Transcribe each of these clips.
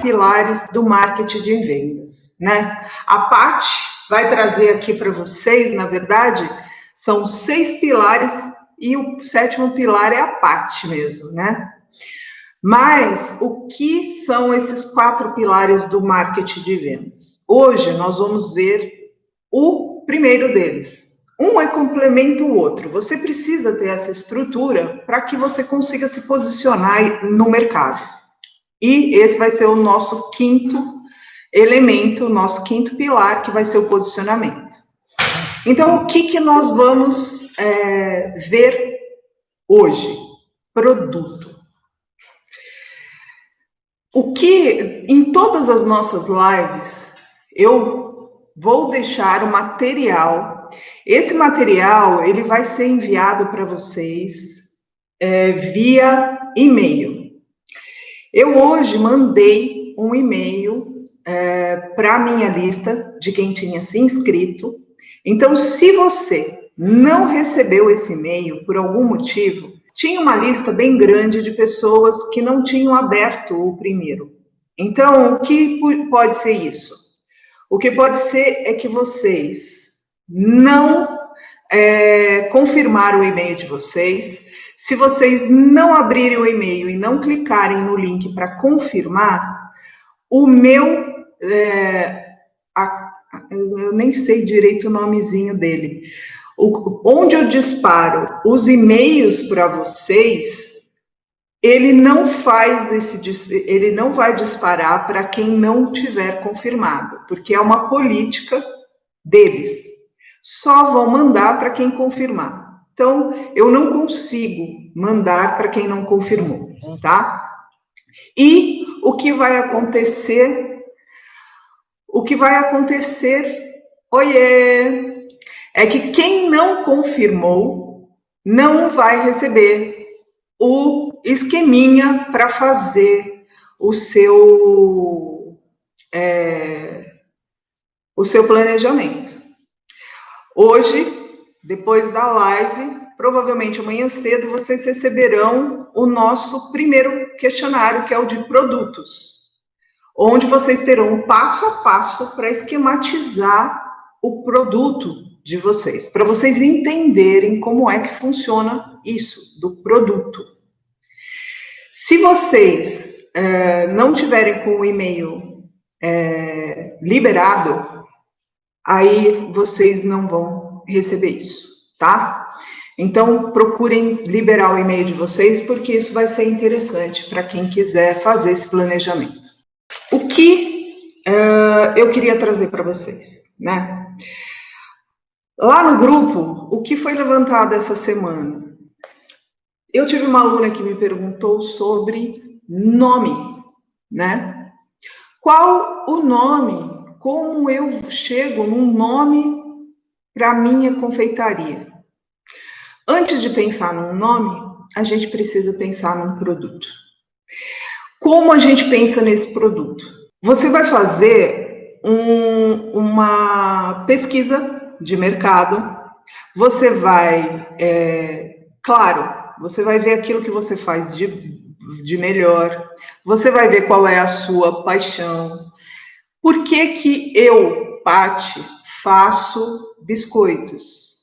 pilares do marketing de vendas, né? A Paty vai trazer aqui para vocês, na verdade, são 6 pilares e o 7º pilar é a Paty mesmo, né? Mas o que são esses 4 pilares do marketing de vendas? Hoje nós vamos ver o primeiro deles. Um é complementa o outro. Você precisa ter essa estrutura para que você consiga se posicionar no mercado. E esse vai ser o nosso 5º elemento, o nosso 5º pilar, que vai ser o posicionamento. Então, o que nós vamos ver hoje? Produto. O que, em todas as nossas lives, eu vou deixar o material. Esse material, ele vai ser enviado para vocês via e-mail. Eu hoje mandei um e-mail para a minha lista de quem tinha se inscrito. Então, se você não recebeu esse e-mail por algum motivo, tinha uma lista bem grande de pessoas que não tinham aberto o primeiro. Então, o que pode ser isso? O que pode ser é que vocês não confirmaram o e-mail de vocês. Se vocês não abrirem o e-mail e não clicarem no link para confirmar, o meu... eu nem sei direito o nomezinho dele. Onde eu disparo os e-mails para vocês, ele não vai disparar para quem não tiver confirmado, porque é uma política deles. Só vão mandar para quem confirmar. Então, eu não consigo mandar para quem não confirmou, tá? E o que vai acontecer? Oiê! É que quem não confirmou não vai receber o esqueminha para fazer o seu planejamento. Hoje, depois da live, provavelmente amanhã cedo, vocês receberão o nosso primeiro questionário, que é o de produtos, onde vocês terão um passo a passo para esquematizar o produto de vocês, para vocês entenderem como é que funciona isso, do produto. Se vocês não tiverem com o e-mail liberado, aí vocês não vão receber isso, tá? Então, procurem liberar o e-mail de vocês, porque isso vai ser interessante para quem quiser fazer esse planejamento. O que eu queria trazer para vocês, né? Lá no grupo, o que foi levantado essa semana? Eu tive uma aluna que me perguntou sobre nome, né? Qual o nome? Como eu chego num nome para a minha confeitaria? Antes de pensar num nome, a gente precisa pensar num produto. Como a gente pensa nesse produto? Você vai fazer uma pesquisa de mercado, você vai, claro, você vai ver aquilo que você faz de melhor, você vai ver qual é a sua paixão. Por que eu, Paty, faço biscoitos?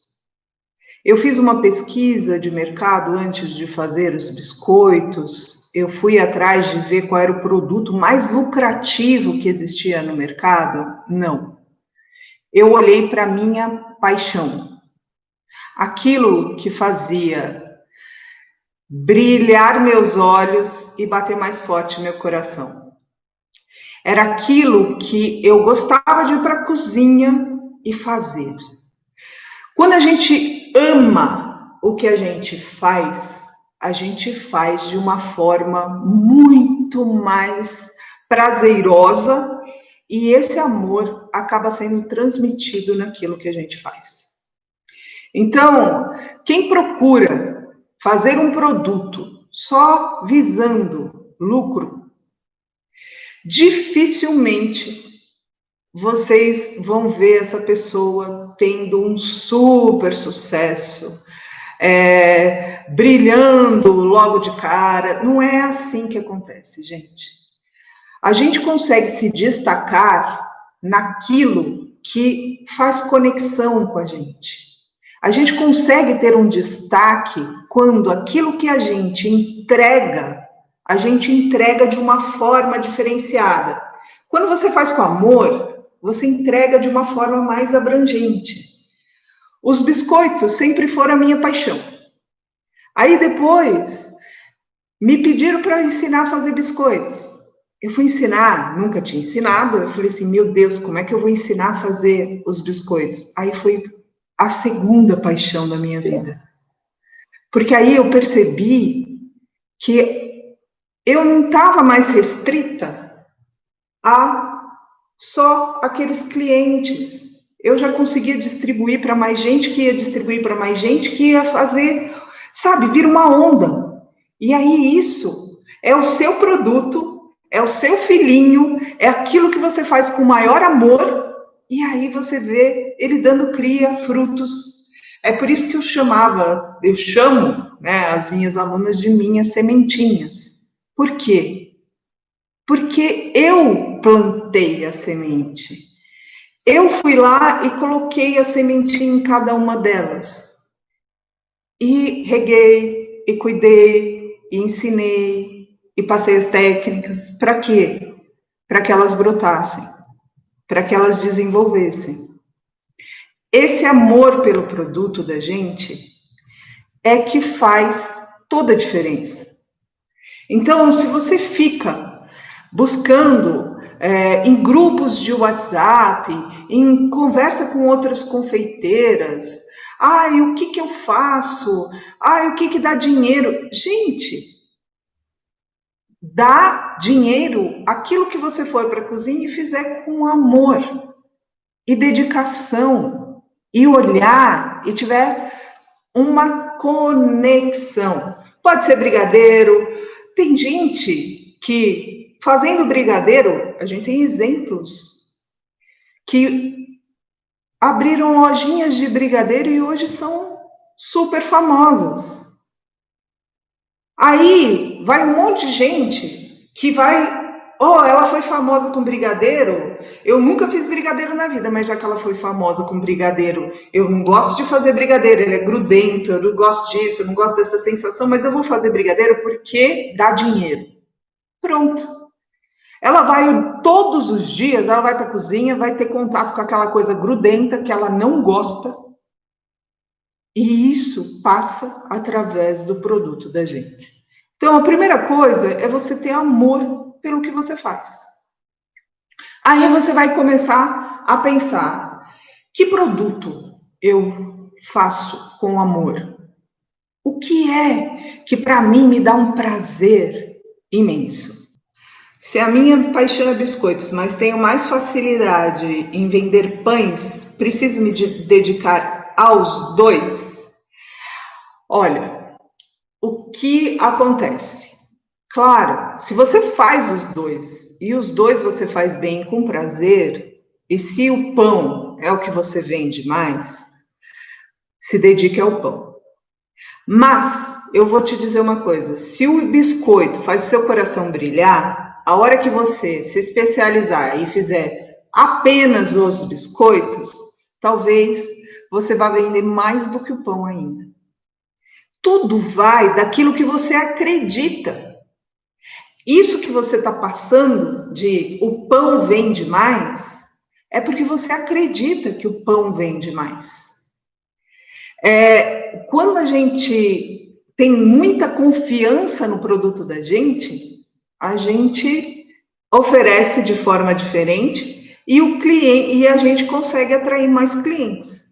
Eu fiz uma pesquisa de mercado antes de fazer os biscoitos, eu fui atrás de ver qual era o produto mais lucrativo que existia no mercado? Não. Eu olhei para a minha paixão. Aquilo que fazia brilhar meus olhos e bater mais forte meu coração. Era aquilo que eu gostava de ir para a cozinha e fazer. Quando a gente ama o que a gente faz de uma forma muito mais prazerosa e esse amor acaba sendo transmitido naquilo que a gente faz. Então, quem procura fazer um produto só visando lucro, dificilmente vocês vão ver essa pessoa tendo um super sucesso, brilhando logo de cara. Não é assim que acontece, gente. A gente consegue se destacar naquilo que faz conexão com a gente. A gente consegue ter um destaque quando aquilo que a gente entrega de uma forma diferenciada. Quando você faz com amor, você entrega de uma forma mais abrangente. Os biscoitos sempre foram a minha paixão. Aí depois me pediram para ensinar a fazer biscoitos. Eu fui ensinar, nunca tinha ensinado. Eu falei assim, meu Deus, como é que eu vou ensinar a fazer os biscoitos? Aí foi a segunda paixão da minha vida. Porque aí eu percebi que eu não estava mais restrita a só aqueles clientes. Eu já conseguia distribuir para mais gente, que ia distribuir para mais gente, que ia fazer, sabe, vir uma onda. E aí isso é o seu produto, é o seu filhinho, é aquilo que você faz com maior amor, e aí você vê ele dando cria, frutos. É por isso que eu chamo, né, as minhas alunas de minhas sementinhas. Por quê? Porque eu plantei a semente. Eu fui lá e coloquei a sementinha em cada uma delas. E reguei, e cuidei, e ensinei, e passei as técnicas. Para quê? Para que elas brotassem, para que elas desenvolvessem. Esse amor pelo produto da gente é que faz toda a diferença. Então, se você fica buscando em grupos de WhatsApp, em conversa com outras confeiteiras, o que eu faço? O que dá dinheiro? Gente, dá dinheiro aquilo que você for para a cozinha e fizer com amor e dedicação e olhar e tiver uma conexão. Pode ser brigadeiro. Tem gente que, fazendo brigadeiro, a gente tem exemplos que abriram lojinhas de brigadeiro e hoje são super famosas. Aí vai um monte de gente que vai... ela foi famosa com brigadeiro. Eu nunca fiz brigadeiro na vida, mas já que ela foi famosa com brigadeiro, eu não gosto de fazer brigadeiro, ele é grudento, eu não gosto disso, eu não gosto dessa sensação, mas eu vou fazer brigadeiro porque dá dinheiro. Pronto. Ela vai todos os dias, ela vai para a cozinha, vai ter contato com aquela coisa grudenta que ela não gosta. E isso passa através do produto da gente. Então, a primeira coisa é você ter amor pelo que você faz. Aí você vai começar a pensar, que produto eu faço com amor? O que é que para mim me dá um prazer imenso? Se a minha paixão é biscoitos, mas tenho mais facilidade em vender pães, preciso me dedicar aos dois? Olha, o que acontece? Claro, se você faz os dois, e os dois você faz bem com prazer, e se o pão é o que você vende mais, se dedique ao pão. Mas, eu vou te dizer uma coisa, se o biscoito faz o seu coração brilhar, a hora que você se especializar e fizer apenas os biscoitos, talvez você vá vender mais do que o pão ainda. Tudo vai daquilo que você acredita. Isso que você está passando de o pão vende mais, é porque você acredita que o pão vende mais. Quando a gente tem muita confiança no produto da gente, a gente oferece de forma diferente e a gente consegue atrair mais clientes.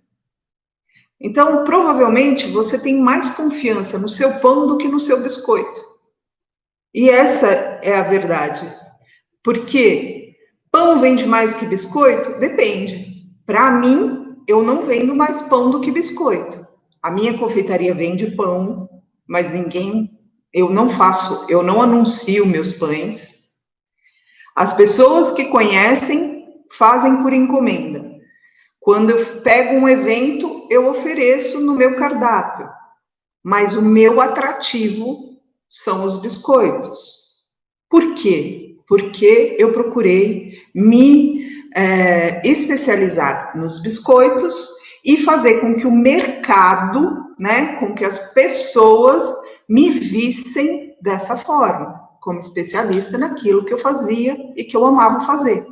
Então, provavelmente, você tem mais confiança no seu pão do que no seu biscoito. E essa é a verdade. Porque pão vende mais que biscoito? Depende. Para mim, eu não vendo mais pão do que biscoito. A minha confeitaria vende pão, mas eu não anuncio meus pães. As pessoas que conhecem fazem por encomenda. Quando eu pego um evento, eu ofereço no meu cardápio. Mas o meu atrativo são os biscoitos. Por quê? porque eu procurei me especializar nos biscoitos e fazer com que o mercado, né, com que as pessoas me vissem dessa forma, como especialista naquilo que eu fazia e que eu amava fazer.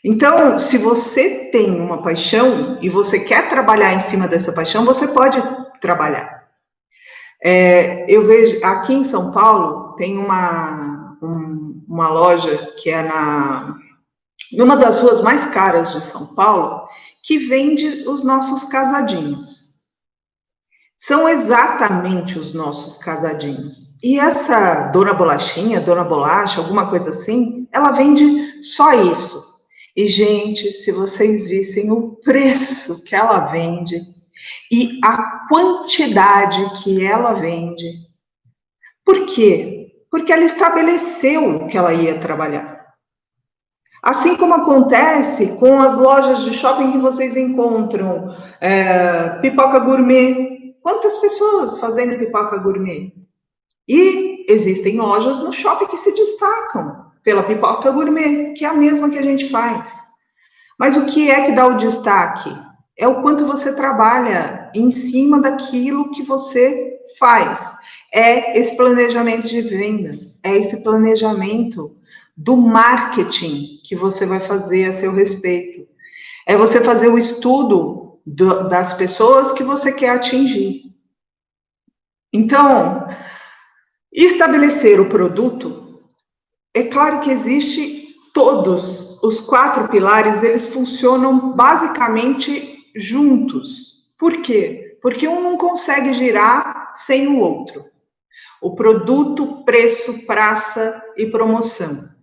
Então, se você tem uma paixão e você quer trabalhar em cima dessa paixão, você pode trabalhar. Eu vejo aqui em São Paulo tem uma loja que é numa das ruas mais caras de São Paulo, que vende os nossos casadinhos. São exatamente os nossos casadinhos. E essa dona bolachinha, dona bolacha, alguma coisa assim, ela vende só isso. E, gente, se vocês vissem o preço que ela vende e a quantidade que ela vende. Por quê? Porque ela estabeleceu que ela ia trabalhar. Assim como acontece com as lojas de shopping que vocês encontram, pipoca gourmet. Quantas pessoas fazendo pipoca gourmet? E existem lojas no shopping que se destacam pela pipoca gourmet, que é a mesma que a gente faz. Mas o que é que dá o destaque? É o quanto você trabalha em cima daquilo que você faz. É esse planejamento de vendas, é esse planejamento do marketing que você vai fazer a seu respeito. É você fazer o estudo das pessoas que você quer atingir. Então, estabelecer o produto, é claro que existe todos os 4 pilares, eles funcionam basicamente juntos. Por quê? Porque um não consegue girar sem o outro. O produto, preço, praça e promoção.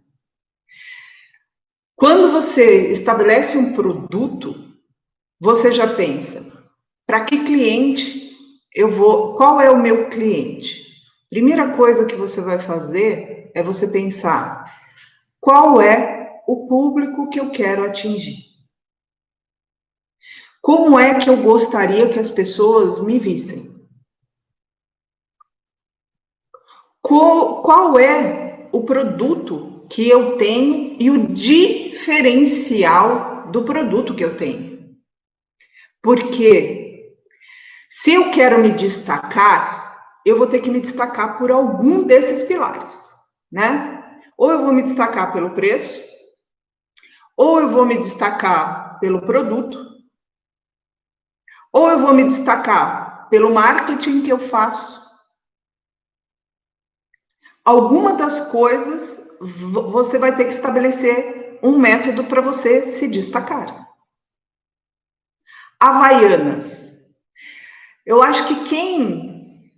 Quando você estabelece um produto, você já pensa, para que cliente eu vou, qual é o meu cliente? Primeira coisa que você vai fazer é você pensar, qual é o público que eu quero atingir? Como é que eu gostaria que as pessoas me vissem? Qual é o produto que eu tenho e o diferencial do produto que eu tenho? Porque se eu quero me destacar, eu vou ter que me destacar por algum desses pilares, né? Ou eu vou me destacar pelo preço, ou eu vou me destacar pelo produto, ou eu vou me destacar pelo marketing que eu faço. Alguma das coisas você vai ter que estabelecer um método para você se destacar. Havaianas. Eu acho que quem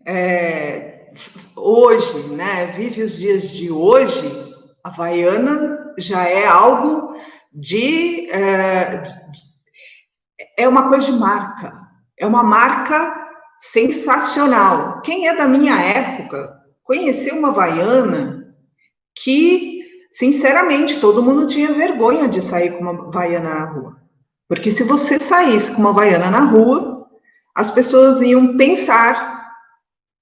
hoje, né, vive os dias de hoje, Havaiana já é algo é uma coisa de marca. É uma marca sensacional. Quem é da minha época conheceu uma Havaiana que, sinceramente, todo mundo tinha vergonha de sair com uma Havaiana na rua. Porque se você saísse com uma Havaiana na rua, as pessoas iam pensar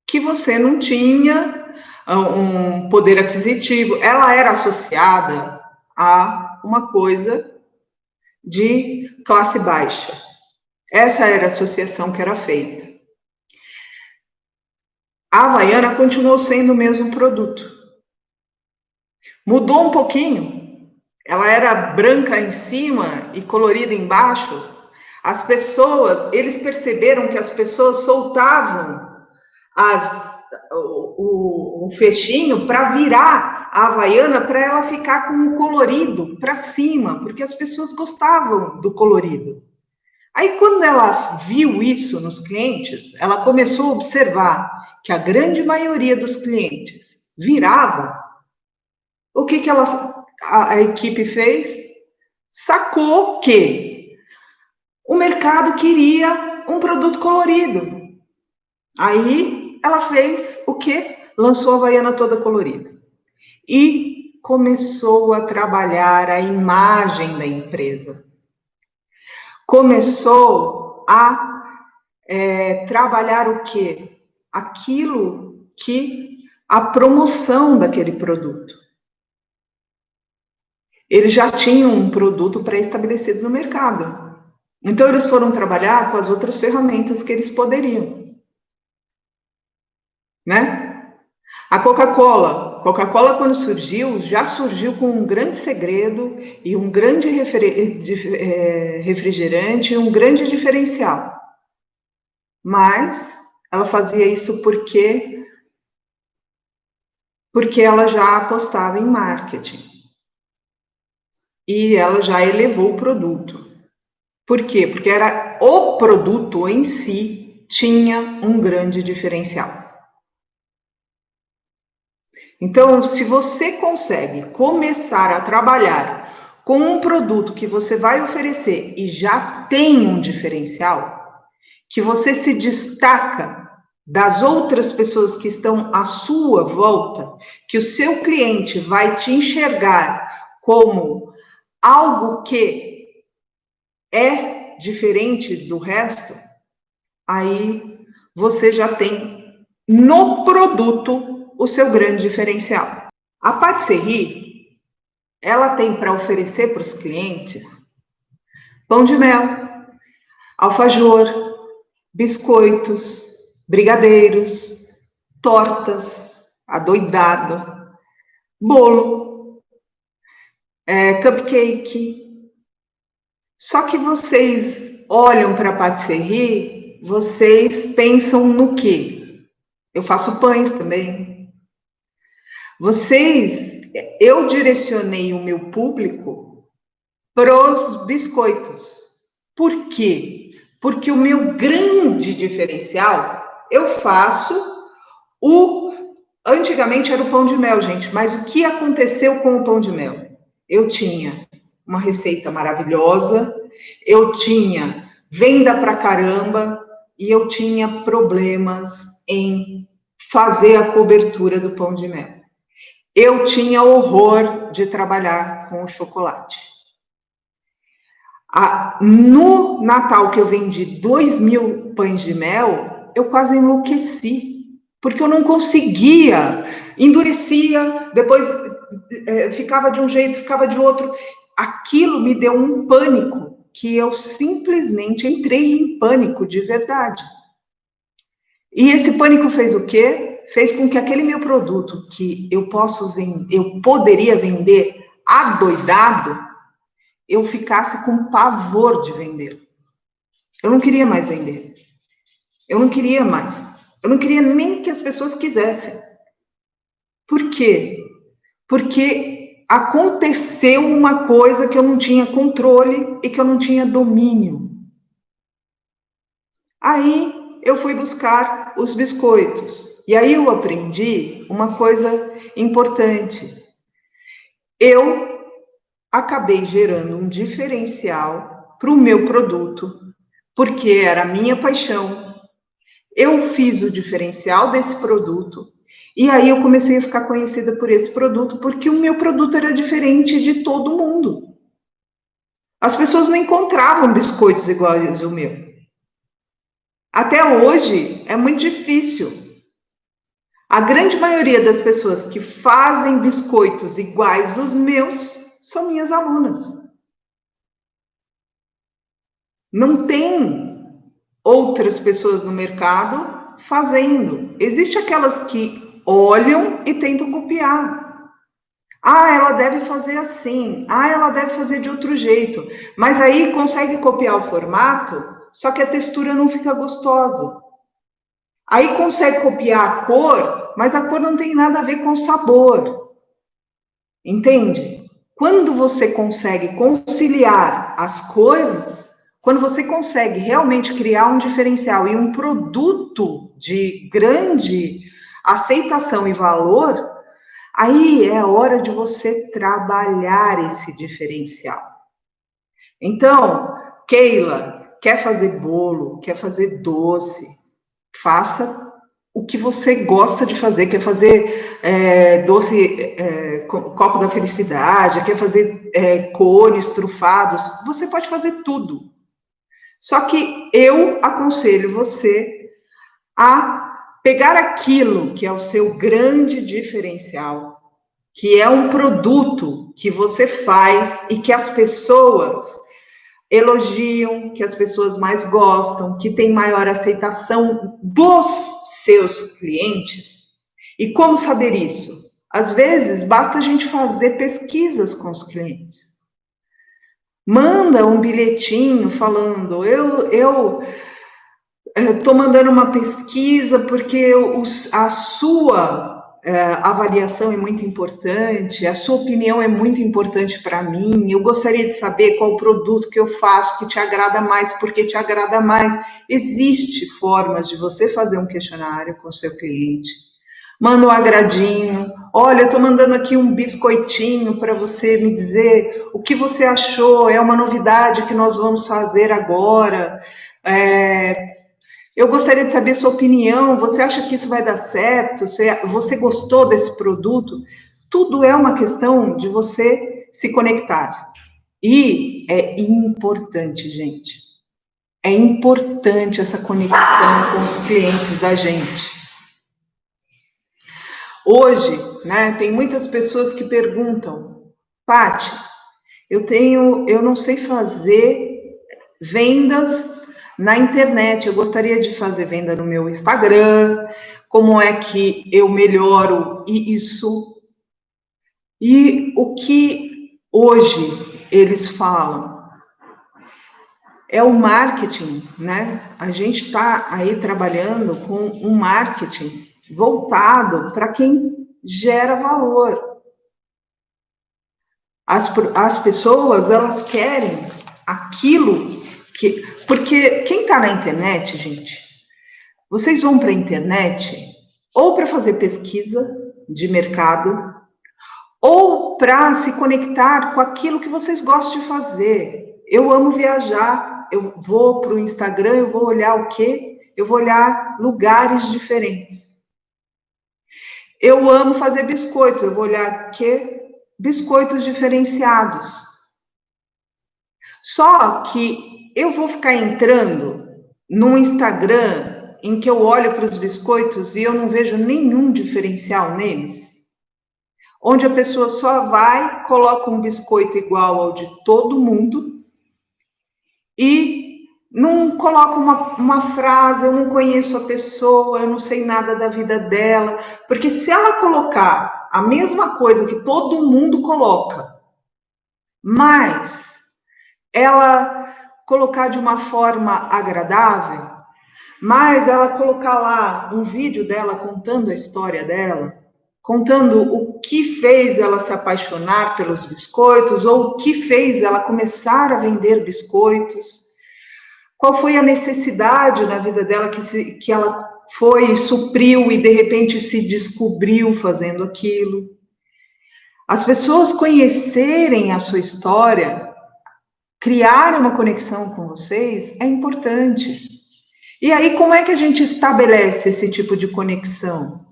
que você não tinha um poder aquisitivo. Ela era associada a uma coisa de classe baixa. Essa era a associação que era feita. A Havaiana continuou sendo o mesmo produto. Mudou um pouquinho. Ela era branca em cima e colorida embaixo. As pessoas, eles perceberam que as pessoas soltavam o fechinho para virar a Havaiana para ela ficar com o colorido para cima, porque as pessoas gostavam do colorido. Aí, quando ela viu isso nos clientes, ela começou a observar que a grande maioria dos clientes virava. O que a equipe fez? Sacou que o mercado queria um produto colorido. Aí ela fez o quê? Lançou a Havaiana toda colorida. E começou a trabalhar a imagem da empresa. Começou a trabalhar o quê? Aquilo que a promoção daquele produto. eles já tinham um produto pré-estabelecido no mercado. Então, eles foram trabalhar com as outras ferramentas que eles poderiam, né? A Coca-Cola, quando surgiu, já surgiu com um grande segredo e um grande refrigerante e um grande diferencial. Mas ela fazia isso porque ela já apostava em marketing. E ela já elevou o produto. Por quê? Porque era o produto em si tinha um grande diferencial. Então, se você consegue começar a trabalhar com um produto que você vai oferecer e já tem um diferencial, que você se destaca das outras pessoas que estão à sua volta, que o seu cliente vai te enxergar como algo que é diferente do resto, aí você já tem no produto o seu grande diferencial. A patisserie, ela tem para oferecer para os clientes pão de mel, alfajor, biscoitos, brigadeiros, tortas, adoidado, bolo, cupcake. Só que vocês olham para a patisserie, vocês pensam no quê? Eu faço pães também. Eu direcionei o meu público para os biscoitos. Por quê? Porque o meu grande diferencial, eu faço antigamente era o pão de mel, gente, mas o que aconteceu com o pão de mel? Eu tinha uma receita maravilhosa, eu tinha venda pra caramba e eu tinha problemas em fazer a cobertura do pão de mel. Eu tinha horror de trabalhar com o chocolate. No Natal que eu vendi 2.000 pães de mel, eu quase enlouqueci, porque eu não conseguia, endurecia, depois ficava de um jeito, ficava de outro. Aquilo me deu um pânico, que eu simplesmente entrei em pânico de verdade. E esse pânico fez o quê? Fez com que aquele meu produto que eu poderia vender adoidado, eu ficasse com pavor de vender. Eu não queria mais vender. Eu não queria mais. Eu não queria nem que as pessoas quisessem. Por quê? Porque aconteceu uma coisa que eu não tinha controle e que eu não tinha domínio. Aí eu fui buscar os biscoitos. E aí eu aprendi uma coisa importante. Eu acabei gerando um diferencial para o meu produto, porque era a minha paixão. Eu fiz o diferencial desse produto e aí eu comecei a ficar conhecida por esse produto, porque o meu produto era diferente de todo mundo. As pessoas não encontravam biscoitos iguais ao meu. Até hoje é muito difícil. A grande maioria das pessoas que fazem biscoitos iguais aos meus são minhas alunas. Não tem outras pessoas no mercado fazendo. Existem aquelas que olham e tentam copiar. Ah, ela deve fazer assim. Ah, ela deve fazer de outro jeito. Mas aí consegue copiar o formato, só que a textura não fica gostosa. Aí consegue copiar a cor, mas a cor não tem nada a ver com o sabor. Entende? Quando você consegue conciliar as coisas, quando você consegue realmente criar um diferencial e um produto de grande aceitação e valor, aí é a hora de você trabalhar esse diferencial. Então, Keila, quer fazer bolo, quer fazer doce, faça o que você gosta de fazer, quer fazer doce, copo da felicidade, quer fazer cones, trufados, você pode fazer tudo. Só que eu aconselho você a pegar aquilo que é o seu grande diferencial que é um produto que você faz e que as pessoas elogiam, que as pessoas mais gostam, que tem maior aceitação dos seus clientes. E como saber isso? Às vezes, basta a gente fazer pesquisas com os clientes. Manda um bilhetinho falando, eu estou mandando uma pesquisa porque a sua avaliação é muito importante, a sua opinião é muito importante para mim, eu gostaria de saber qual produto que eu faço que te agrada mais, porque te agrada mais. Existe formas de você fazer um questionário com o seu cliente. Manda um agradinho, olha, eu estou mandando aqui um biscoitinho para você me dizer o que você achou, é uma novidade que nós vamos fazer agora, eu gostaria de saber sua opinião. Você acha que isso vai dar certo? Você gostou desse produto? Tudo é uma questão de você se conectar. E é importante, gente. É importante essa conexão com os clientes da gente. Hoje, né, tem muitas pessoas que perguntam, Paty, eu não sei fazer vendas na internet, eu gostaria de fazer venda no meu Instagram, como é que eu melhoro isso? E o que hoje eles falam é o marketing, né? A gente está aí trabalhando com um marketing voltado para quem gera valor. As pessoas, elas querem aquilo que... Porque quem está na internet, gente, vocês vão para a internet ou para fazer pesquisa de mercado ou para se conectar com aquilo que vocês gostam de fazer. Eu amo viajar, eu vou para o Instagram, eu vou olhar o quê? Eu vou olhar lugares diferentes. Eu amo fazer biscoitos, eu vou olhar o quê? Biscoitos diferenciados. Só que eu vou ficar entrando no Instagram em que eu olho para os biscoitos e eu não vejo nenhum diferencial neles. Onde a pessoa só vai, coloca um biscoito igual ao de todo mundo e não coloca uma frase, eu não conheço a pessoa, eu não sei nada da vida dela. Porque se ela colocar a mesma coisa que todo mundo coloca, mas ela colocar de uma forma agradável, mas ela colocar lá um vídeo dela contando a história dela, contando o que fez ela se apaixonar pelos biscoitos, ou o que fez ela começar a vender biscoitos, qual foi a necessidade na vida dela que ela foi, supriu e de repente se descobriu fazendo aquilo. As pessoas conhecerem a sua história, criar uma conexão com vocês é importante. E aí, como é que a gente estabelece esse tipo de conexão?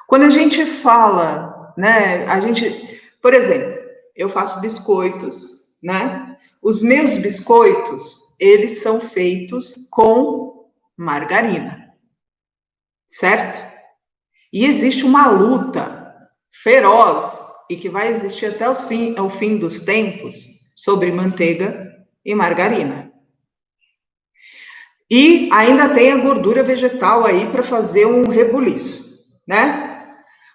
Quando a gente fala, né, por exemplo, eu faço biscoitos, né? Os meus biscoitos, eles são feitos com margarina, certo? E existe uma luta feroz e que vai existir até o fim dos tempos sobre manteiga e margarina. E ainda tem a gordura vegetal aí para fazer um rebuliço, né?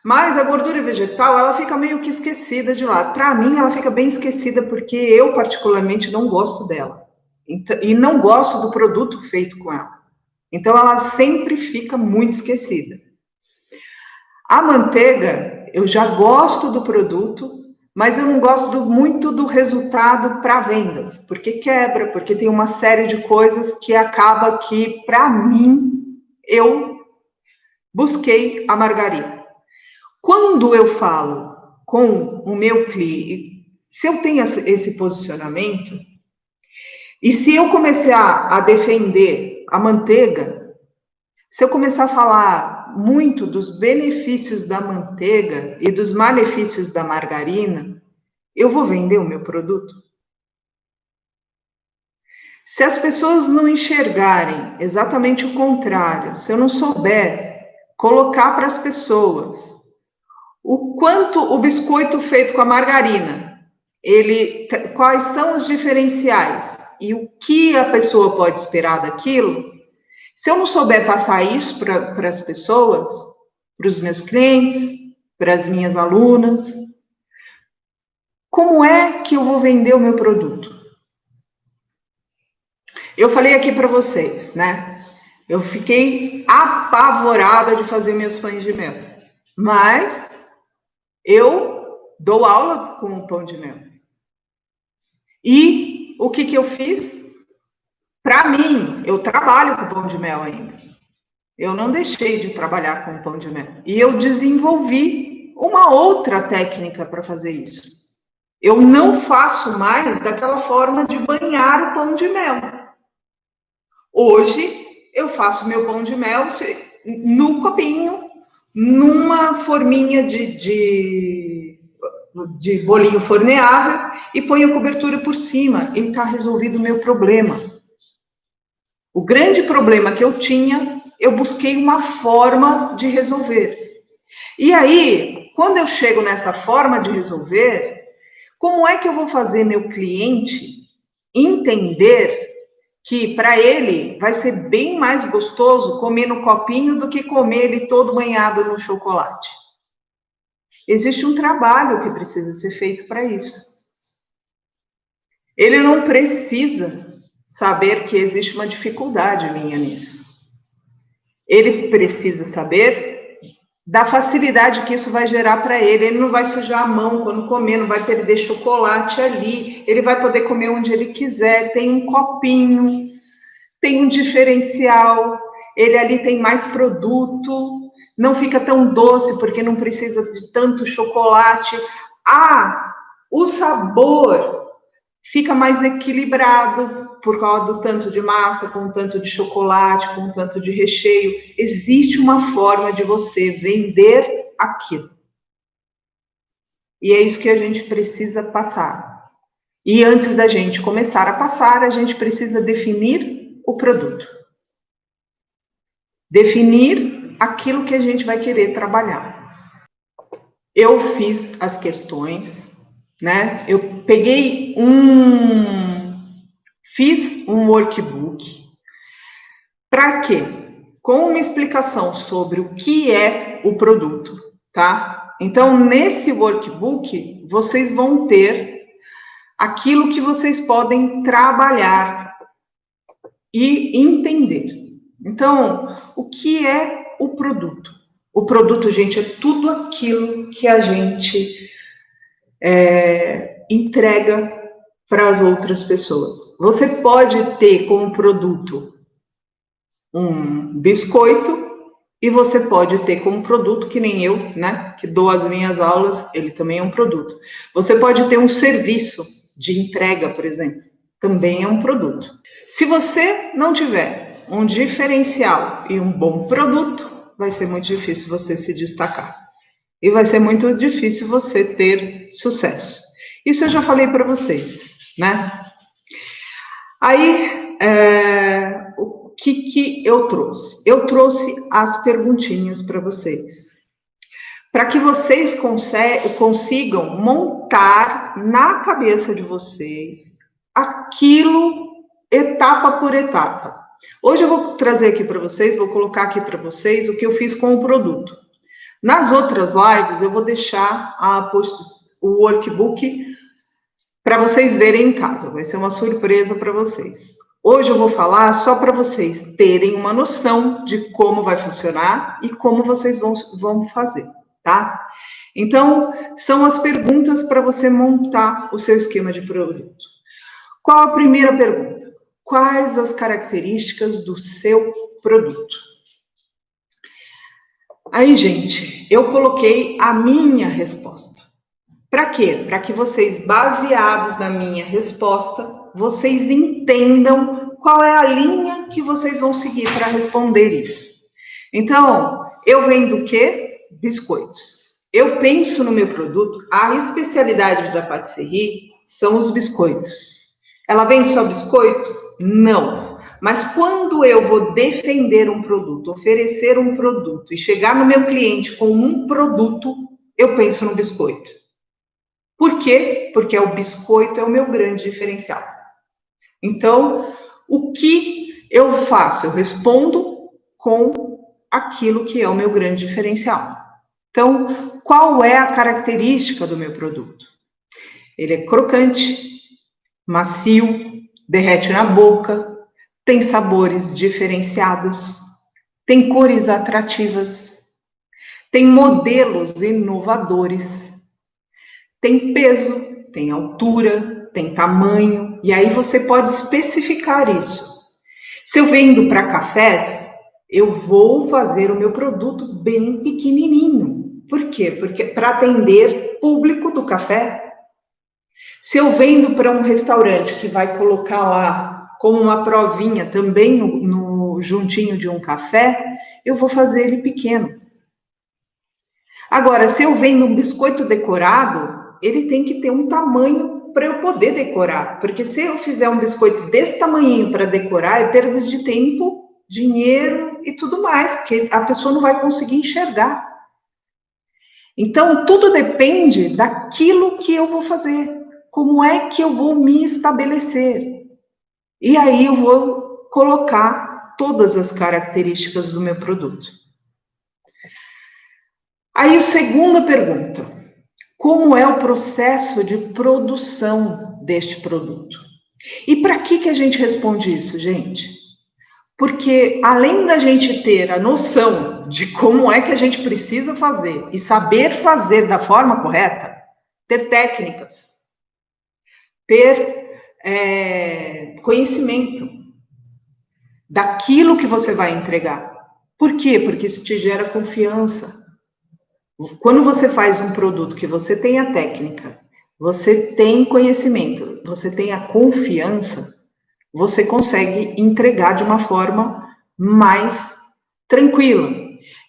Mas a gordura vegetal, ela fica meio que esquecida de lado. Para mim, ela fica bem esquecida porque eu, particularmente, não gosto dela. E não gosto do produto feito com ela. Então, ela sempre fica muito esquecida. A manteiga, eu já gosto do produto, mas eu não gosto muito do resultado para vendas, porque quebra, porque tem uma série de coisas que acaba que, para mim, eu busquei a margarina. Quando eu falo com o meu cliente, se eu tenho esse posicionamento, e se eu começar a defender a manteiga, se eu começar a falar muito dos benefícios da manteiga e dos malefícios da margarina, eu vou vender o meu produto? Se as pessoas não enxergarem exatamente o contrário, se eu não souber colocar para as pessoas O quanto o biscoito feito com a margarina, quais são os diferenciais e o que a pessoa pode esperar daquilo. Se eu não souber passar isso para as pessoas, para os meus clientes, para as minhas alunas, como é que eu vou vender o meu produto? Eu falei aqui para vocês, né? Eu fiquei apavorada de fazer meus pães de mel, mas eu dou aula com o pão de mel. E o que eu fiz? Para mim, eu trabalho com pão de mel ainda. Eu não deixei de trabalhar com pão de mel. E eu desenvolvi uma outra técnica para fazer isso. Eu não faço mais daquela forma de banhar o pão de mel. Hoje, eu faço meu pão de mel no copinho, numa forminha de bolinho forneável e ponho a cobertura por cima. E está resolvido o meu problema. O grande problema que eu tinha, eu busquei uma forma de resolver. E aí, quando eu chego nessa forma de resolver, como é que eu vou fazer meu cliente entender que para ele vai ser bem mais gostoso comer no copinho do que comer ele todo banhado no chocolate? Existe um trabalho que precisa ser feito para isso. Ele não precisa saber que existe uma dificuldade minha nisso. Ele precisa saber da facilidade que isso vai gerar para ele. Ele não vai sujar a mão quando comer, não vai perder chocolate ali, ele vai poder comer onde ele quiser, tem um copinho, tem um diferencial, ele ali tem mais produto, não fica tão doce porque não precisa de tanto chocolate. O sabor fica mais equilibrado por causa do tanto de massa, com tanto de chocolate, com tanto de recheio. Existe uma forma de você vender aquilo. E é isso que a gente precisa passar. E antes da gente começar a passar, a gente precisa definir o produto. Definir aquilo que a gente vai querer trabalhar. Eu fiz as questões, né? Eu peguei fiz um workbook. Para quê? Com uma explicação sobre o que é o produto, tá? Então, nesse workbook, vocês vão ter aquilo que vocês podem trabalhar e entender. Então, o que é o produto? O produto, gente, é tudo aquilo que a gente entrega para as outras pessoas. Você pode ter como produto um biscoito e você pode ter como produto, que nem eu, né, que dou as minhas aulas, ele também é um produto. Você pode ter um serviço de entrega, por exemplo, também é um produto. Se você não tiver um diferencial e um bom produto, vai ser muito difícil você se destacar. E vai ser muito difícil você ter sucesso. Isso eu já falei para vocês, né? Aí, o que eu trouxe? Eu trouxe as perguntinhas para vocês. Para que vocês consigam montar na cabeça de vocês aquilo etapa por etapa. Hoje eu vou trazer aqui para vocês, vou colocar aqui para vocês o que eu fiz com o produto. Nas outras lives, eu vou deixar o workbook para vocês verem em casa. Vai ser uma surpresa para vocês. Hoje eu vou falar só para vocês terem uma noção de como vai funcionar e como vocês vão fazer, tá? Então, são as perguntas para você montar o seu esquema de produto. Qual a primeira pergunta? Quais as características do seu produto? Aí, gente, eu coloquei a minha resposta. Para quê? Para que vocês, baseados na minha resposta, vocês entendam qual é a linha que vocês vão seguir para responder isso. Então, eu vendo o quê? Biscoitos. Eu penso no meu produto, a especialidade da patisserie são os biscoitos. Ela vende só biscoitos? Não. Mas quando eu vou defender um produto, oferecer um produto e chegar no meu cliente com um produto, eu penso no biscoito. Por quê? Porque o biscoito é o meu grande diferencial. Então, o que eu faço? Eu respondo com aquilo que é o meu grande diferencial. Então, qual é a característica do meu produto? Ele é crocante, macio, derrete na boca, tem sabores diferenciados, tem cores atrativas, tem modelos inovadores, tem peso, tem altura, tem tamanho, e aí você pode especificar isso. Se eu vendo para cafés, eu vou fazer o meu produto bem pequenininho. Por quê? Porque para atender público do café. Se eu vendo para um restaurante que vai colocar lá como uma provinha também no juntinho de um café, eu vou fazer ele pequeno. Agora, se eu vendo um biscoito decorado, ele tem que ter um tamanho para eu poder decorar. Porque se eu fizer um biscoito desse tamanhinho para decorar, é perda de tempo, dinheiro e tudo mais, porque a pessoa não vai conseguir enxergar. Então, tudo depende daquilo que eu vou fazer. Como é que eu vou me estabelecer? E aí eu vou colocar todas as características do meu produto. Aí, a segunda pergunta: como é o processo de produção deste produto? E para que a gente responde isso, gente? Porque além da gente ter a noção de como é que a gente precisa fazer e saber fazer da forma correta, ter técnicas, ter conhecimento daquilo que você vai entregar. Por quê? Porque isso te gera confiança. Quando você faz um produto que você tem a técnica, você tem conhecimento, você tem a confiança, você consegue entregar de uma forma mais tranquila.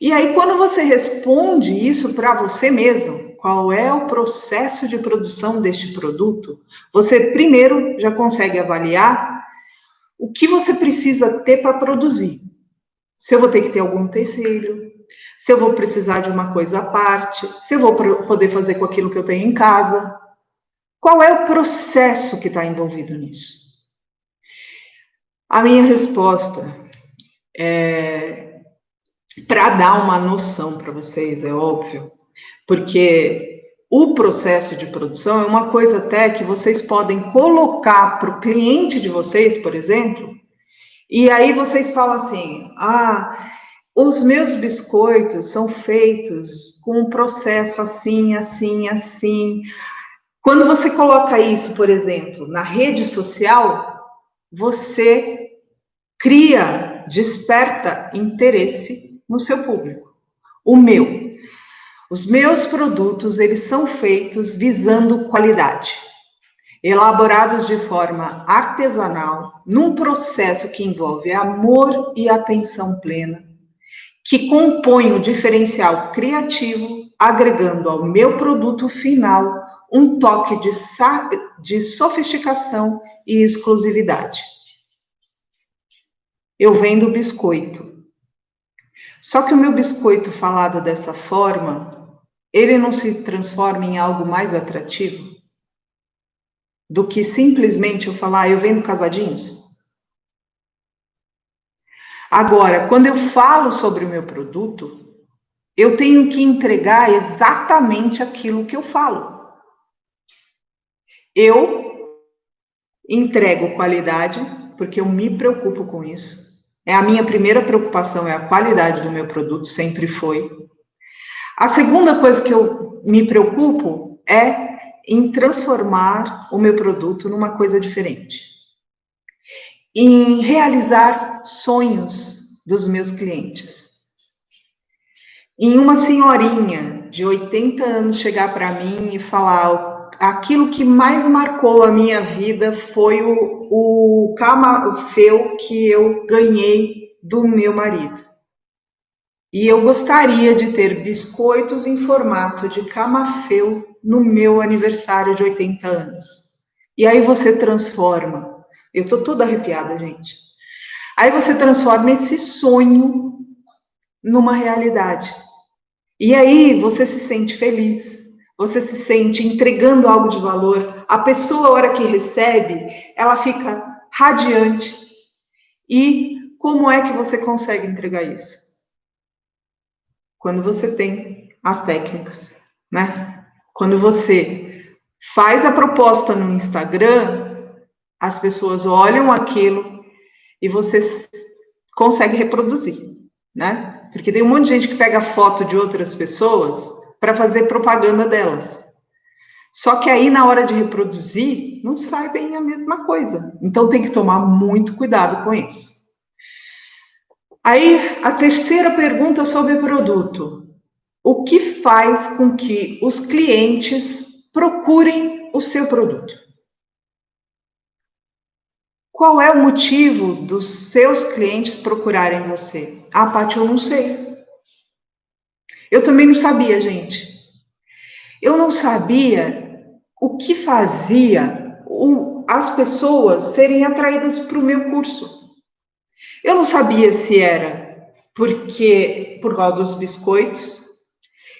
E aí, quando você responde isso para você mesmo, qual é o processo de produção deste produto, você primeiro já consegue avaliar o que você precisa ter para produzir. Se eu vou ter que ter algum terceiro, se eu vou precisar de uma coisa à parte, se eu vou poder fazer com aquilo que eu tenho em casa. Qual é o processo que está envolvido nisso? A minha resposta é, para dar uma noção para vocês, é óbvio, porque o processo de produção é uma coisa até que vocês podem colocar para o cliente de vocês, por exemplo, e aí vocês falam assim: os meus biscoitos são feitos com um processo assim, assim, assim. Quando você coloca isso, por exemplo, na rede social, você cria, desperta interesse no seu público. Os meus produtos, eles são feitos visando qualidade, elaborados de forma artesanal, num processo que envolve amor e atenção plena, que compõe o diferencial criativo, agregando ao meu produto final um toque de sofisticação e exclusividade. Eu vendo biscoito. Só que o meu biscoito falado dessa forma, ele não se transforma em algo mais atrativo do que simplesmente eu falar: eu vendo casadinhos? Agora, quando eu falo sobre o meu produto, eu tenho que entregar exatamente aquilo que eu falo. Eu entrego qualidade, porque eu me preocupo com isso. É a minha primeira preocupação, é a qualidade do meu produto, sempre foi. A segunda coisa que eu me preocupo é em transformar o meu produto numa coisa diferente. Em realizar sonhos dos meus clientes. Em uma senhorinha de 80 anos chegar para mim e falar: aquilo que mais marcou a minha vida foi o camafeu que eu ganhei do meu marido. E eu gostaria de ter biscoitos em formato de camafeu no meu aniversário de 80 anos. E aí você transforma. Eu tô toda arrepiada, gente. Aí você transforma esse sonho numa realidade. E aí você se sente feliz, você se sente entregando algo de valor. A pessoa, a hora que recebe, ela fica radiante. E como é que você consegue entregar isso? Quando você tem as técnicas, né? Quando você faz a proposta no Instagram, as pessoas olham aquilo e você consegue reproduzir, né? Porque tem um monte de gente que pega foto de outras pessoas para fazer propaganda delas. Só que aí, na hora de reproduzir, não sai bem a mesma coisa. Então, tem que tomar muito cuidado com isso. Aí, a terceira pergunta sobre produto. O que faz com que os clientes procurem o seu produto? Qual é o motivo dos seus clientes procurarem você? Ah, Paty, eu não sei. Eu também não sabia, gente. Eu não sabia o que fazia as pessoas serem atraídas para o meu curso. Eu não sabia se era por causa dos biscoitos.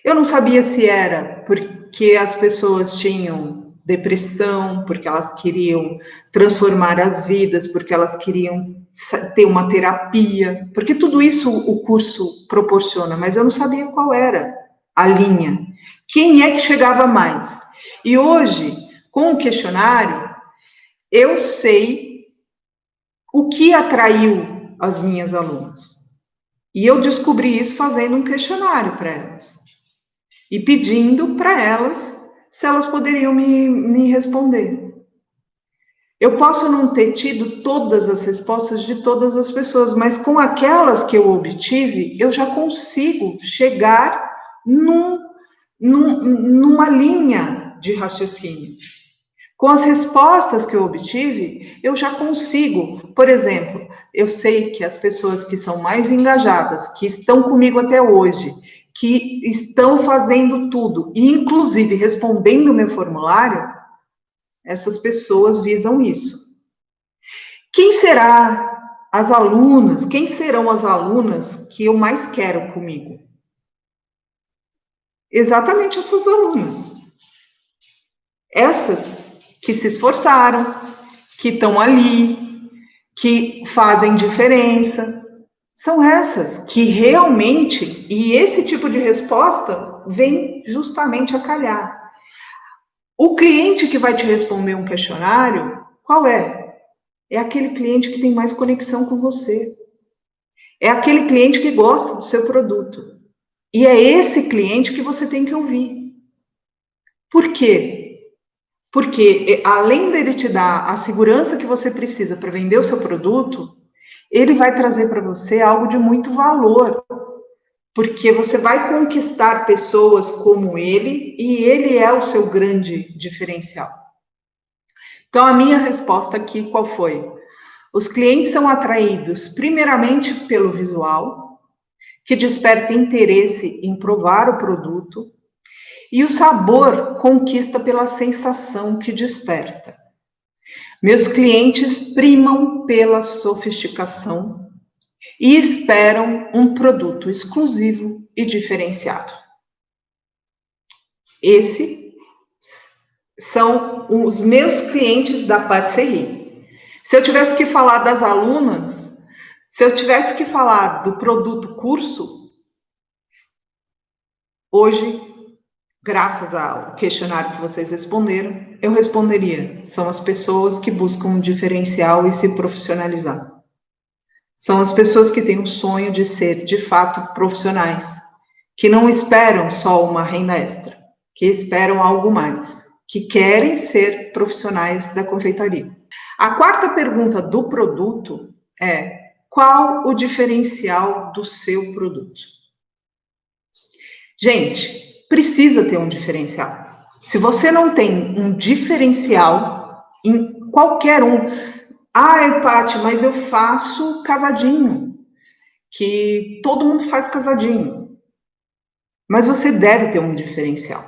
Eu não sabia se era porque as pessoas tinham depressão, porque elas queriam transformar as vidas, porque elas queriam ter uma terapia, porque tudo isso o curso proporciona, mas eu não sabia qual era a linha. Quem é que chegava mais? E hoje, com o questionário, eu sei o que atraiu as minhas alunas. E eu descobri isso fazendo um questionário para elas. E pedindo para elas se elas poderiam me responder. Eu posso não ter tido todas as respostas de todas as pessoas, mas com aquelas que eu obtive, eu já consigo chegar numa linha de raciocínio. Com as respostas que eu obtive, eu já consigo. Por exemplo, eu sei que as pessoas que são mais engajadas, que estão comigo até hoje, que estão fazendo tudo, e inclusive respondendo o meu formulário, essas pessoas visam isso. Quem será as alunas, quem serão as alunas que eu mais quero comigo? Exatamente essas alunas. Essas que se esforçaram, que estão ali, que fazem diferença. São essas que realmente, e esse tipo de resposta vem justamente a calhar. O cliente que vai te responder um questionário, qual é? É aquele cliente que tem mais conexão com você. É aquele cliente que gosta do seu produto. E é esse cliente que você tem que ouvir. Por quê? Porque além dele te dar a segurança que você precisa para vender o seu produto, ele vai trazer para você algo de muito valor. Porque você vai conquistar pessoas como ele e ele é o seu grande diferencial. Então, a minha resposta aqui qual foi? Os clientes são atraídos primeiramente pelo visual, que desperta interesse em provar o produto, e o sabor conquista pela sensação que desperta. Meus clientes primam pela sofisticação e esperam um produto exclusivo e diferenciado. Esses são os meus clientes da Patisserie. Se eu tivesse que falar das alunas, se eu tivesse que falar do produto curso, hoje, graças ao questionário que vocês responderam, eu responderia: são as pessoas que buscam um diferencial e se profissionalizar. São as pessoas que têm o sonho de ser, de fato, profissionais, que não esperam só uma renda extra, que esperam algo mais, que querem ser profissionais da confeitaria. A quarta pergunta do produto é: qual o diferencial do seu produto? Gente, precisa ter um diferencial. Se você não tem um diferencial em qualquer um, Paty, mas eu faço casadinho, que todo mundo faz casadinho. Mas você deve ter um diferencial.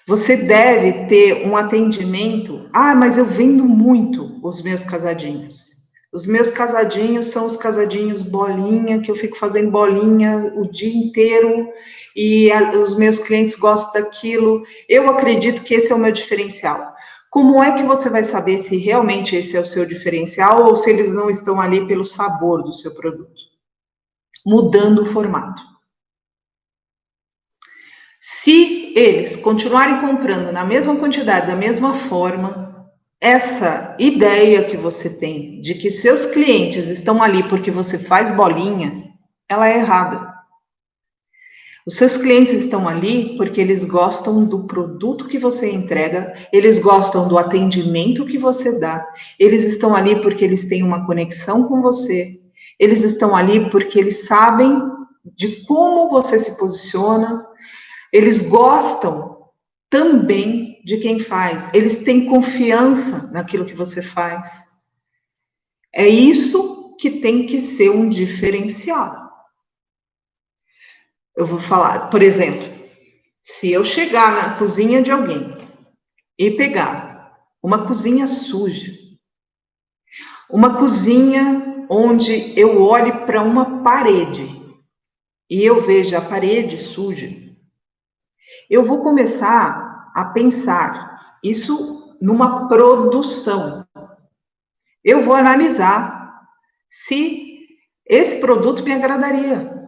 Você deve ter um atendimento. Mas eu vendo muito os meus casadinhos. Os meus casadinhos são os casadinhos bolinha, que eu fico fazendo bolinha o dia inteiro e os meus clientes gostam daquilo. Eu acredito que esse é o meu diferencial. Como é que você vai saber se realmente esse é o seu diferencial ou se eles não estão ali pelo sabor do seu produto? Mudando o formato. Se eles continuarem comprando na mesma quantidade, da mesma forma, essa ideia que você tem de que seus clientes estão ali porque você faz bolinha, ela é errada. Os seus clientes estão ali porque eles gostam do produto que você entrega, eles gostam do atendimento que você dá, eles estão ali porque eles têm uma conexão com você, eles estão ali porque eles sabem de como você se posiciona, eles gostam também de quem faz, eles têm confiança naquilo que você faz. É isso que tem que ser um diferencial. Eu vou falar, por exemplo, se eu chegar na cozinha de alguém e pegar uma cozinha suja, uma cozinha onde eu olhe para uma parede e eu veja a parede suja, eu vou começar a pensar isso numa produção. Eu vou analisar se esse produto me agradaria.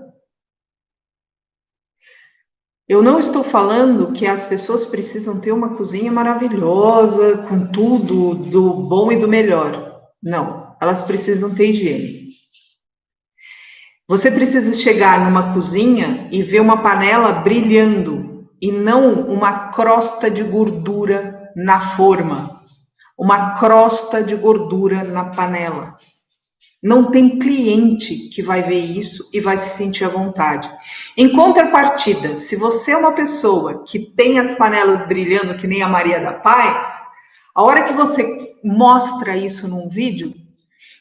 Eu não estou falando que as pessoas precisam ter uma cozinha maravilhosa, com tudo do bom e do melhor. Não, elas precisam ter higiene. Você precisa chegar numa cozinha e ver uma panela brilhando e não uma crosta de gordura na forma, uma crosta de gordura na panela. Não tem cliente que vai ver isso e vai se sentir à vontade. Em contrapartida, se você é uma pessoa que tem as panelas brilhando que nem a Maria da Paz, a hora que você mostra isso num vídeo,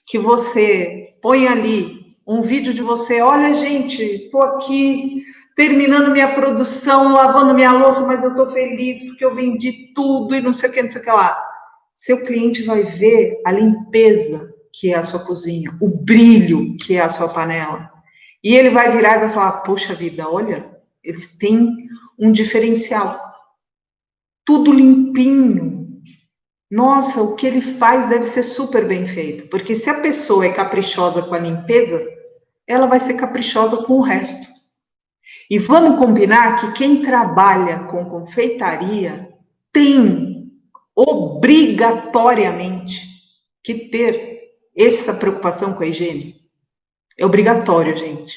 que você põe ali um vídeo de você, olha gente, estou aqui terminando minha produção, lavando minha louça, mas eu estou feliz porque eu vendi tudo e não sei o que, não sei o que lá. Seu cliente vai ver a limpeza que é a sua cozinha, o brilho que é a sua panela. E ele vai virar e vai falar, poxa vida, olha, eles têm um diferencial. Tudo limpinho. Nossa, o que ele faz deve ser super bem feito. Porque se a pessoa é caprichosa com a limpeza, ela vai ser caprichosa com o resto. E vamos combinar que quem trabalha com confeitaria tem obrigatoriamente que ter essa preocupação com a higiene. É obrigatório, gente.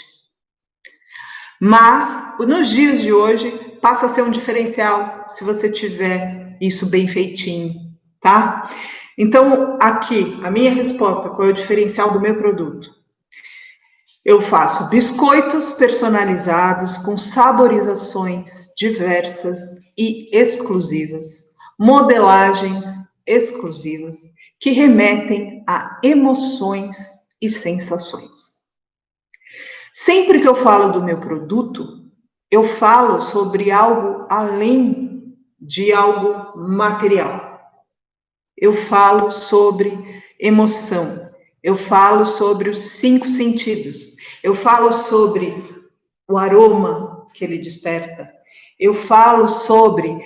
Mas, nos dias de hoje, passa a ser um diferencial se você tiver isso bem feitinho, tá? Então, aqui, a minha resposta, qual é o diferencial do meu produto? Eu faço biscoitos personalizados com saborizações diversas e exclusivas, modelagens exclusivas que remetem a emoções e sensações. Sempre que eu falo do meu produto, eu falo sobre algo além de algo material. Eu falo sobre emoção. Eu falo sobre os 5 sentidos. Eu falo sobre o aroma que ele desperta. Eu falo sobre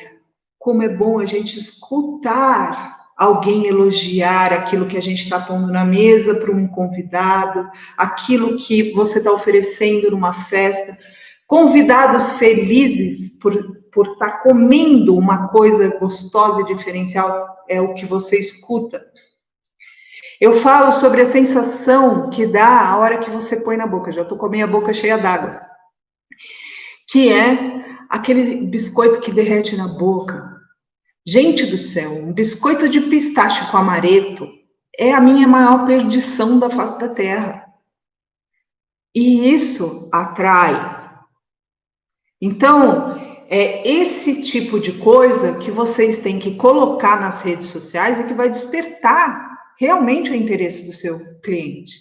como é bom a gente escutar alguém elogiar aquilo que a gente está pondo na mesa para um convidado, aquilo que você está oferecendo numa festa. Convidados felizes por estar comendo uma coisa gostosa e diferencial é o que você escuta. Eu falo sobre a sensação que dá a hora que você põe na boca. Já estou com a minha boca cheia d'água. Que é aquele biscoito que derrete na boca. Gente do céu, um biscoito de pistache com amareto é a minha maior perdição da face da terra. E isso atrai. Então, é esse tipo de coisa que vocês têm que colocar nas redes sociais e que vai despertar realmente o interesse do seu cliente.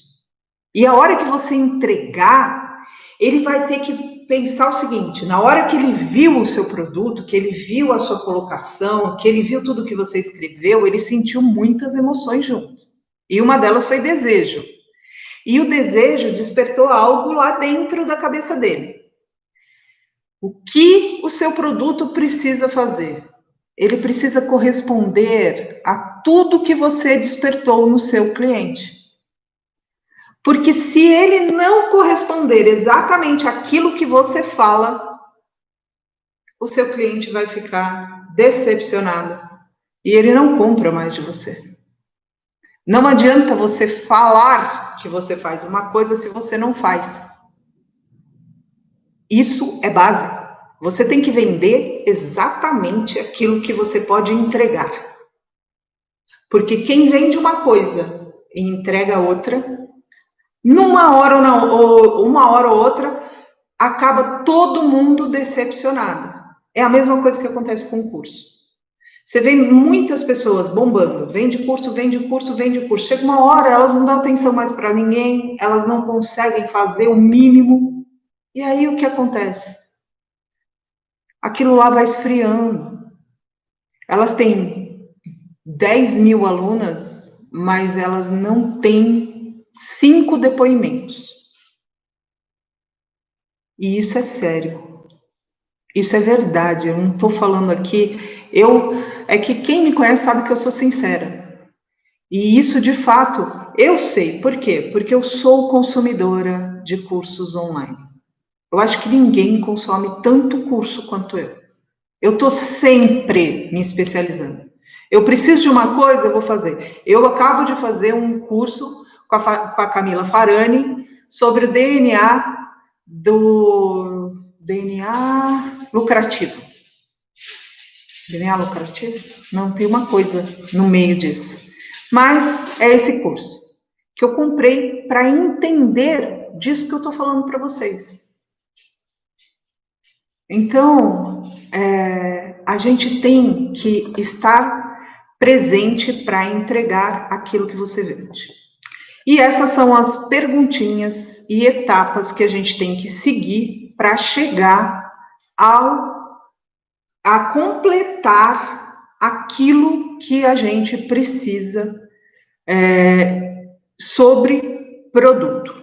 E a hora que você entregar, ele vai ter que pensar o seguinte, na hora que ele viu o seu produto, que ele viu a sua colocação, que ele viu tudo que você escreveu, ele sentiu muitas emoções junto. E uma delas foi desejo. E o desejo despertou algo lá dentro da cabeça dele. O que o seu produto precisa fazer? Ele precisa corresponder a tudo que você despertou no seu cliente. Porque se ele não corresponder exatamente àquilo que você fala, o seu cliente vai ficar decepcionado e ele não compra mais de você. Não adianta você falar que você faz uma coisa se você não faz. Isso é básico. Você tem que vender exatamente aquilo que você pode entregar. Porque quem vende uma coisa e entrega outra, uma hora ou outra, acaba todo mundo decepcionado. É a mesma coisa que acontece com o curso. Você vê muitas pessoas bombando, vende curso, vende curso, vende curso. Chega uma hora, elas não dão atenção mais para ninguém, elas não conseguem fazer o mínimo. E aí o que acontece? Aquilo lá vai esfriando. Elas têm 10 mil alunas, mas elas não têm 5 depoimentos. E isso é sério. Isso é verdade. Eu não estou falando aqui. É que quem me conhece sabe que eu sou sincera. E isso, de fato, eu sei. Por quê? Porque eu sou consumidora de cursos online. Eu acho que ninguém consome tanto curso quanto eu. Eu estou sempre me especializando. Eu preciso de uma coisa, eu vou fazer. Eu acabo de fazer um curso com a Camila Farani sobre o DNA lucrativo. DNA lucrativo? Não, tem uma coisa no meio disso. Mas é esse curso que eu comprei para entender disso que eu estou falando para vocês. Então, a gente tem que estar presente para entregar aquilo que você vende. E essas são as perguntinhas e etapas que a gente tem que seguir para chegar a completar aquilo que a gente precisa sobre produto.